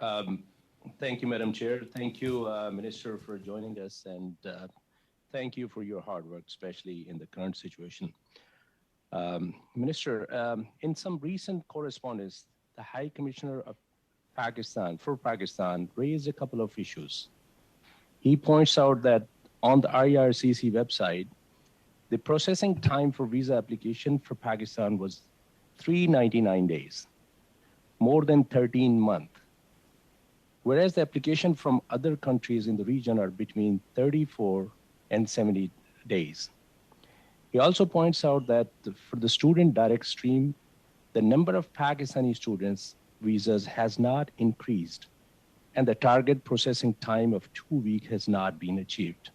Um, Thank you, Madam Chair. Thank you, Minister, for joining us, and thank you for your hard work, especially in the current situation. Minister, in some recent correspondence, the High Commissioner of Pakistan raised a couple of issues. He points out that on the IRCC website, the processing time for visa application for Pakistan was 399 days, more than 13 months, whereas the application from other countries in the region are between 34 and 70 days. He also points out that for the student direct stream, the number of Pakistani students visas has not increased, and the target processing time of 2 weeks has not been achieved.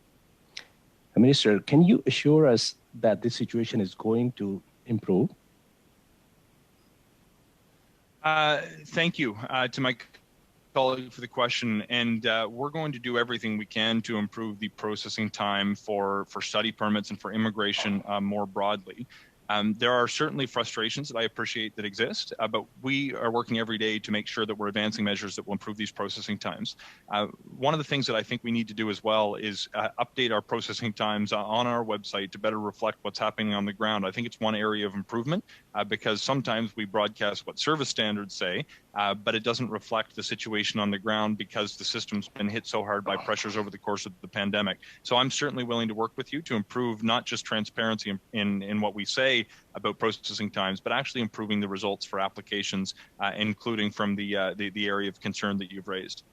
Minister, can you assure us that this situation is going to improve? Thank you to my colleague for the question, and we're going to do everything we can to improve the processing time for study permits and for immigration more broadly. There are certainly frustrations that I appreciate that exist, but we are working every day to make sure that we're advancing measures that will improve these processing times. One of the things that I think we need to do as well is update our processing times on our website to better reflect what's happening on the ground. I think it's one area of improvement because sometimes we broadcast what service standards say, but it doesn't reflect the situation on the ground because the system's been hit so hard by pressures over the course of the pandemic. So I'm certainly willing to work with you to improve not just transparency in what we say about processing times, but actually improving the results for applications, including from the area of concern that you've raised.